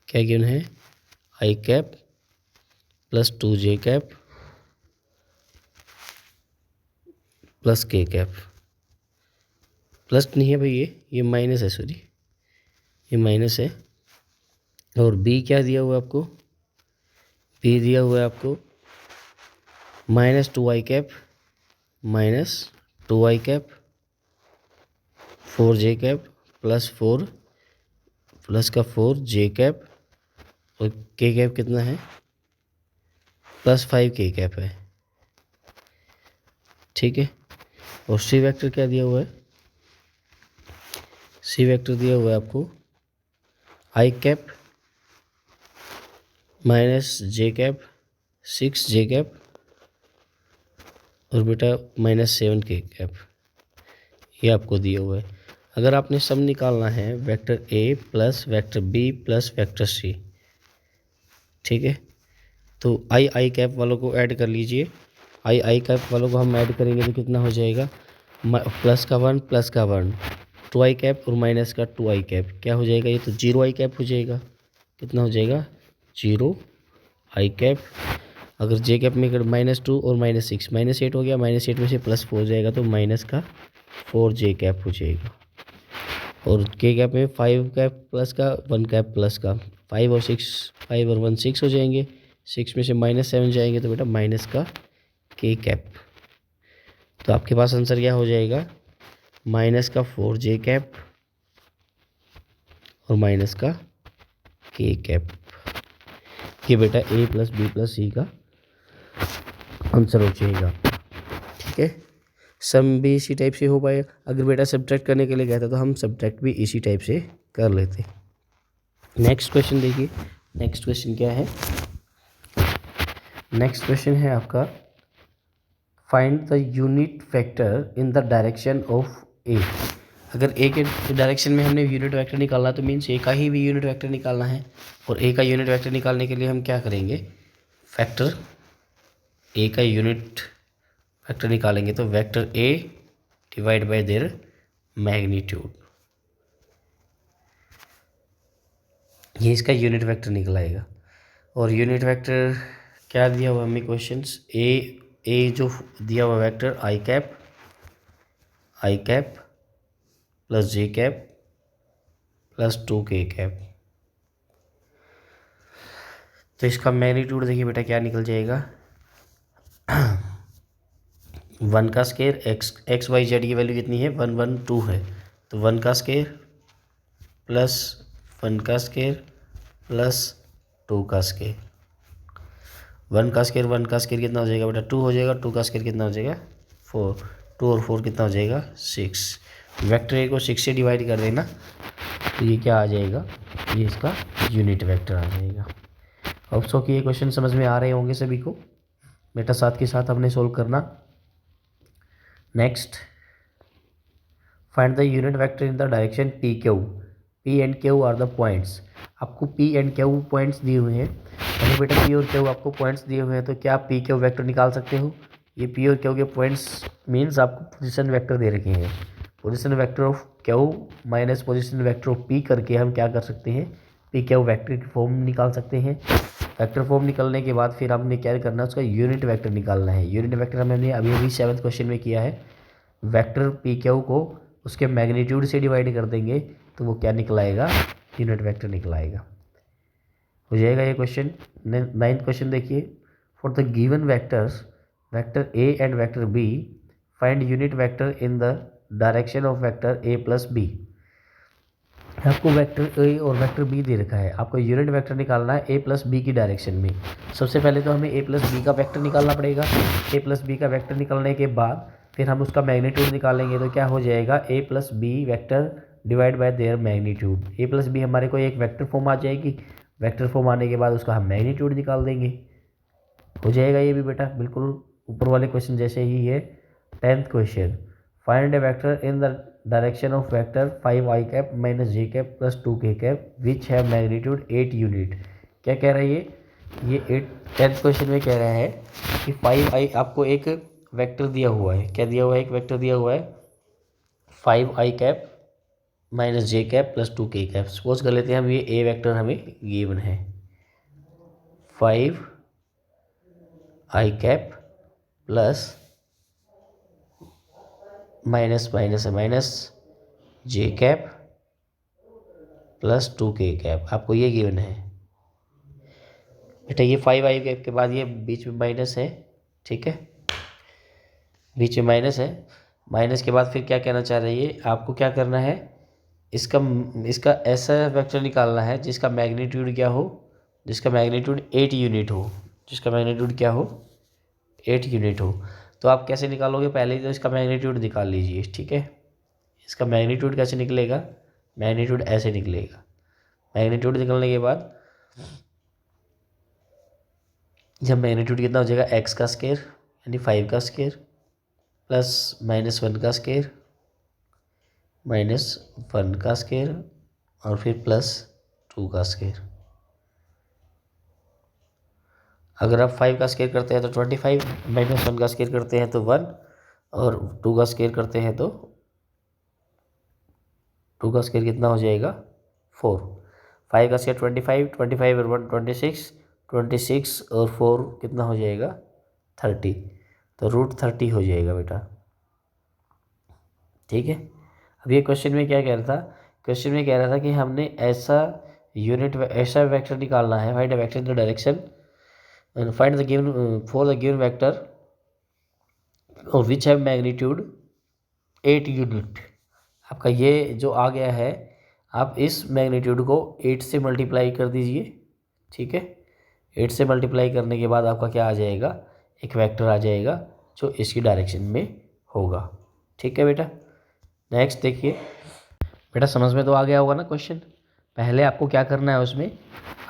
क्या गिवन है, आई कैप प्लस 2 जे कैप प्लस के कैप। प्लस नहीं है भाई, ये माइनस है, सॉरी ये माइनस है। और बी क्या दिया हुआ है आपको, बी दिया हुआ है आपको -2i cap minus 2i cap 4j cap plus 4 plus का 4j कैप और के कैप कितना है +5k कैप है। ठीक है, और सी वेक्टर क्या दिया हुआ है, सी वेक्टर दिया हुआ है आपको I cap -j cap 6j cap और बेटा -7k कैप, ये आपको दिया हुआ है। अगर आपने सम निकालना है vector A plus vector B plus vector C, ठीक है, तो आई कैप वालों को ऐड कर लीजिए। आई कैप वालों को हम ऐड करेंगे तो कितना हो जाएगा, प्लस का 1 प्लस का 1 2i कैप और माइनस का 2i कैप, क्या हो जाएगा, ये तो 0i कैप हो जाएगा। कितना हो जाएगा, 0i कैप। अगर जे कैप में -2 और -6 -8 हो गया, -8 में से +4 हो जाएगा तो माइनस का 4j कैप हो जाएगा। और के कैप में 5 कैप प्लस का 1 कैप प्लस का 5 और 1 6 हो जाएंगे, 6 में से -7 जाएंगे तो बेटा माइनस का के कैप। तो आपके पास आंसर क्या हो जाएगा, माइनस का 4j कैप और माइनस का के कैप। ये बेटा ए प्लस बी प्लस सी का आंसर हो जाएगा। ठीक है, सम भी इसी टाइप से हो पाएगा। अगर बेटा सब्ट्रैक्ट करने के लिए कहता तो हम सब्ट्रैक्ट भी इसी टाइप से कर लेते। नेक्स्ट क्वेश्चन देखिए, नेक्स्ट क्वेश्चन क्या है, नेक्स्ट क्वेश्चन है आपका find the unit vector in the direction of A. अगर ए के डायरेक्शन में हमने यूनिट वेक्टर निकालना तो मीन्स ए का ही भी यूनिट वेक्टर निकालना है। और ए का यूनिट वेक्टर निकालने के लिए हम क्या करेंगे, वेक्टर ए का यूनिट वेक्टर निकालेंगे तो vector A divide by their magnitude, ये इसका यूनिट वेक्टर निकलाएगा। और यूनिट वेक्टर क्या दिया हुआ हमें क्वेश्चंस, ए जो दिया हुआ वेक्टर आई कैप प्लस जे कैप प्लस 2k कैप, तो इसका मैग्नीट्यूड देखिए बेटा क्या निकल जाएगा, 1 का स्केयर एक्स वाई जेड की वैल्यू कितनी है 1 1 2 है, तो 1 का स्केयर प्लस 1 का स्केयर प्लस 2 का स्केयर। 1 का स्केयर कितना हो जाएगा बेटा 2 हो जाएगा, 2 का स्केयर कितना हो जाएगा 4, 2 और 4 कितना हो जाएगा 6। वेक्टर ए को 6 से डिवाइड कर देना तो ये क्या आ जाएगा, ये इसका यूनिट वेक्टर आ जाएगा। अब सो कि ये क्वेश्चन समझ में आ रहे होंगे सभी को बेटा, साथ के साथ हमने सोल्व करना। Next, find the unit vector in the direction P Q. P and Q R the points, आपको पी एंड क्यू पॉइंट्स दिए हुए हैं। अगर बेटा पी और क्यू आपको पॉइंट्स दिए हुए हैं तो क्या आप पी क्यू वेक्टर निकाल सकते हो। ये पी और क्यू के पॉइंट्स मीन्स आपको पोजीशन वेक्टर दे रखे हैं। Position vector of Q minus position vector of P करके हम क्या कर सकते हैं, पी क्यू वेक्टर की फॉर्म निकाल सकते हैं। वेक्टर फॉर्म निकलने के बाद फिर हमने क्या करना है, उसका यूनिट वेक्टर निकालना है। यूनिट वेक्टर हमने अभी अभी 7th क्वेश्चन में किया है। वेक्टर पी क्यू को उसके मैग्नीट्यूड से डिवाइड कर देंगे तो वो क्या निकलाएगा, यूनिट वेक्टर निकलाएगा। हो जाएगा ये क्वेश्चन। 9th क्वेश्चन देखिए, for the given vectors vector A and vector B find unit vector in the direction of vector A plus B. आपको वेक्टर ए और वेक्टर बी दे रखा है, आपको यूनिट वेक्टर निकालना है ए प्लस बी की direction में। सबसे पहले तो हमें ए प्लस बी का वेक्टर निकालना पड़ेगा। ए प्लस बी का वेक्टर निकालने के बाद फिर हम उसका मैग्नीट्यूड निकालेंगे तो क्या हो जाएगा, A plus B vector divide by their magnitude. A plus B हमारे को एक वेक्टर फॉर्म आ जाएगी, वेक्टर फॉर्म आने के बाद उसका हम मैग्नीट्यूड निकाल देंगे। हो जाएगा ये भी बेटा बिल्कुल ऊपर वाले क्वेश्चन जैसे ही है। 10th question, find A vector in the direction of vector 5i cap minus J cap plus 2k cap which have magnitude 8 unit. क्या कह रहा है ये 10th क्वेश्चन में कह रहा है कि 5i आपको एक वेक्टर दिया हुआ है। क्या दिया हुआ है? एक वेक्टर दिया हुआ है 5i cap minus J cap plus 2k cap. Suppose कर लेते हैं हम ये ए वेक्टर हमें गिवन है 5i cap plus minus minus है minus J cap plus 2k cap, आपको ये गिवन है बेटा। ये 5i कैप के बाद ये बीच में माइनस है, ठीक है, बीच में माइनस है। माइनस के बाद फिर क्या कहना चाह रही है? आपको क्या करना है, इसका ऐसा वेक्टर निकालना है जिसका मैग्नीट्यूड क्या हो, जिसका मैग्नीट्यूड 8 यूनिट हो, जिसका मैग्नीट्यूड क्या हो 8 यूनिट हो। तो आप कैसे निकालोगे? पहले ही तो इसका मैग्नीट्यूड निकाल लीजिए, ठीक है। इसका मैग्नीट्यूड कैसे निकलेगा? मैग्नीट्यूड ऐसे निकलेगा। मैग्नीट्यूड निकलने के बाद जब मैग्नीट्यूड कितना हो जाएगा एक्स का स्क्वायर यानी 5 का स्क्वायर प्लस माइनस 1 का स्क्वायर माइनस 1 का स्क्वायर और फिर प्लस 2 का स्क्वायर। अगर आप 5 का स्क्वायर करते हैं तो 25, माइनस 1 का स्क्वायर करते हैं तो 1 और 2 का स्क्वायर करते हैं तो 2 का स्क्वायर कितना हो जाएगा 4। 5 का स्क्वायर 25, 25 और 1 26, 26 और 4 कितना हो जाएगा 30, तो √30 हो जाएगा बेटा, ठीक है। अब ये क्वेश्चन में क्या कह रहा था? क्वेश्चन में कह रहा था कि हमने ऐसा ऐसा वेक्टर निकालना है, find a vector in the direction find the given for the given vector which have magnitude 8 unit. आपका ये जो आ गया है, आप इस मैग्नीट्यूड को 8 से मल्टीप्लाई कर दीजिए, ठीक है। 8 से मल्टीप्लाई करने के बाद आपका क्या आ जाएगा? एक वेक्टर आ जाएगा जो इसकी डायरेक्शन में होगा, ठीक है बेटा। नेक्स्ट देखिए बेटा, समझ में तो आ गया होगा ना क्वेश्चन। पहले आपको क्या करना है, उसमें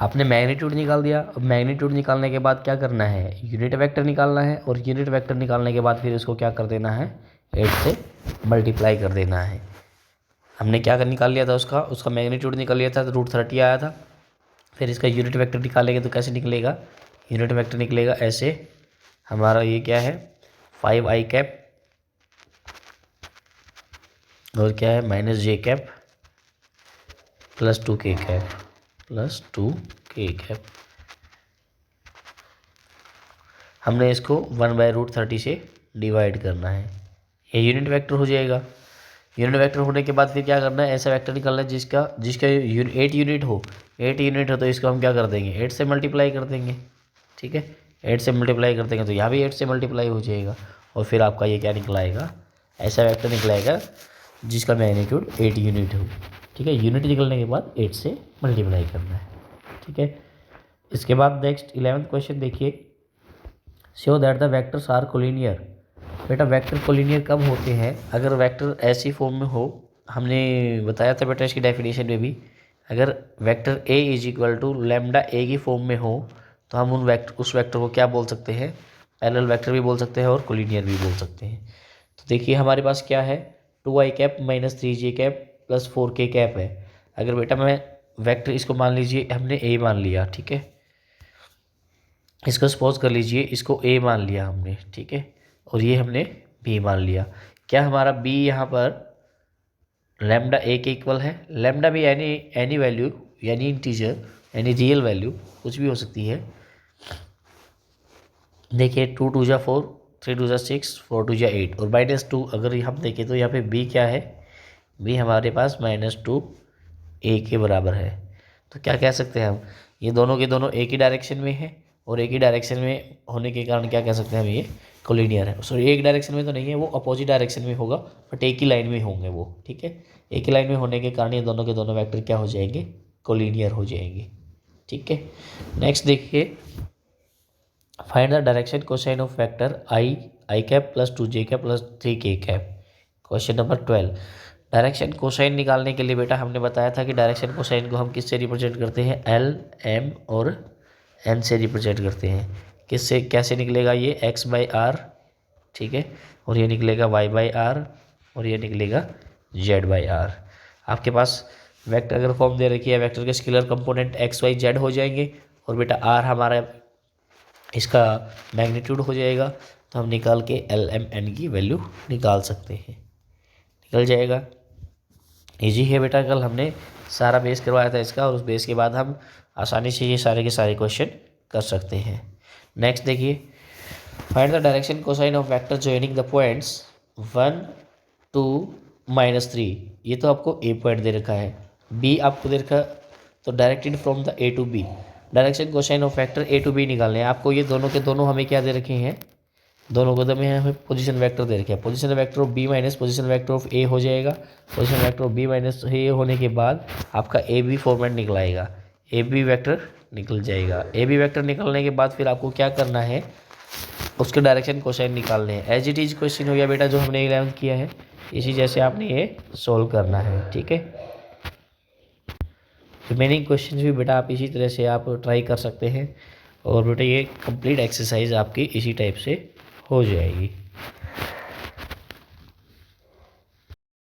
आपने मैग्नीट्यूड निकाल दिया। अब मैग्नीट्यूड निकालने के बाद क्या करना है? यूनिट वेक्टर निकालना है, और यूनिट वेक्टर निकालने के बाद फिर इसको क्या कर देना है? 8 से मल्टीप्लाई कर देना है। हमने क्या कर निकाल लिया था? उसका मैग्नीट्यूड निकाल लिया था तो √30 आया था। फिर इसका यूनिट वेक्टर निकालेंगे तो कैसे निकलेगा? यूनिट वेक्टर निकलेगा ऐसे, हमारा ये क्या है 5i कैप और क्या है minus J cap plus 2k cap plus 2k cap. हमने इसको 1/√30 से डिवाइड करना है, ये यूनिट वेक्टर हो जाएगा। यूनिट वेक्टर होने के बाद फिर क्या करना है? ऐसा वेक्टर निकालना है जिसका 8 यूनिट हो। 8 यूनिट हो तो इसको हम क्या कर देंगे? 8 से मल्टीप्लाई कर देंगे, ठीक है। 8 से मल्टीप्लाई कर देंगे तो यहाँ भी 8 से मल्टीप्लाई हो जाएगा, और फिर आपका ये क्या निकलाएगा? ऐसा वेक्टर निकलाएगा जिसका मैग्नीट्यूड 8 यूनिट हो, ठीक है। यूनिट निकलने के बाद 8 से मल्टीप्लाई करना है, ठीक है। इसके बाद नेक्स्ट 11th क्वेश्चन देखिए, show that the vectors are collinear. बेटा वेक्टर कोलिनियर कब होते हैं? अगर वेक्टर ऐसी फॉर्म में हो, हमने बताया था बेटा इसकी डेफिनेशन में भी, अगर वेक्टर a = लैम्डा a की फॉर्म में हो तो हम उस वेक्टर को क्या बोल सकते हैं? पैरेलल वेक्टर भी बोल सकते हैं और कोलिनियर भी बोल सकते हैं। तो देखिए हमारे पास क्या है 2i cap minus 3j cap plus 4k cap है। अगर बेटा मैं वेक्टर इसको मान लीजिए हमने a मान लिया, ठीक है। इसको सपोज कर लीजिए इसको a मान लिया हमने, ठीक है, और ये हमने b मान लिया। क्या हमारा b यहाँ पर लैम्डा a के इक्वल है? लैम्डा भी एनी वैल्यू यानी इंटीजर यानी रियल वैल्यू कुछ भी हो सकती है। देखिए 2 2 जा 4, 3 2 जा 6, 4 2 जा 8 और -2 अगर हम देखें तो यहाँ पे b क्या है? b हमारे पास -2 a के बराबर है। तो क्या कह सकते हैं हम? ये दोनों के दोनों एक ही डायरेक्शन में है, और एक ही डायरेक्शन में होने के कारण क्या कह सकते हैं हम? ये कोलिनियर है। सॉरी एक डायरेक्शन में तो नहीं है, वो अपोजिट डायरेक्शन में होगा, बट एक ही लाइन में होंगे वो, ठीक है। एक ही लाइन में होने के कारण ये दोनों के दोनों वेक्टर क्या हो जाएंगे? कोलिनियर हो जाएंगे, ठीक है। नेक्स्ट देखिए, find the direction cosine of vector i cap plus 2j cap plus 3k cap. Question number 12। Direction cosine निकालने के लिए बेटा हमने बताया था कि डायरेक्शन कोसाइन को हम किससे रिप्रेजेंट करते हैं? L, M और N से रिप्रेजेंट करते हैं। किससे कैसे निकलेगा? ये x/r, ठीक है, और ये निकलेगा y/r और ये निकलेगा Z/R। आपके पास वेक्टर अगर फॉर्म दे रखी है, वेक्टर के स्केलर कंपोनेंट XYZ हो जाएंगे और बेटा R हमारा इसका मैग्नीट्यूड हो जाएगा, तो हम निकाल के LMN की वैल्यू निकाल सकते हैं, निकल जाएगा। इजी है बेटा, कल हमने सारा बेस करवाया था इसका, और उस बेस के बाद हम आसानी से ये सारे के सारे क्वेश्चन कर सकते हैं। नेक्स्ट देखिए, find the direction cosine of vector joining the points 1, 2, -3। ये तो आपको ए पॉइंट दे रखा है, बी आपको दे रखा, तो directed from the A to B. Direction cosine of vector A to B निकालने हैं आपको। ये दोनों के दोनों हमें क्या दे रखे हैं, दोनों को हमें पोजीशन वेक्टर दे रखे हैं। Position vector of B minus position vector of A हो जाएगा। Position vector of B minus A होने के बाद आपका ए बी फॉर्मेट निकलाएगा, ए बी वेक्टर निकल जाएगा। ए बी वेक्टर निकलने के बाद फिर आपको क्या करना है, उसके डायरेक्शन कोसाइन निकालने हैं। एज इट इज क्वेश्चन हो गया बेटा जो हमने 11th किया है, इसी जैसे आपने ये सोल्व करना है, ठीक है। रिमेनिंग क्वेश्चंस भी बेटा आप इसी तरह से आप ट्राई कर सकते हैं, और बेटा ये कंप्लीट एक्सरसाइज आपकी इसी टाइप से हो जाएगी।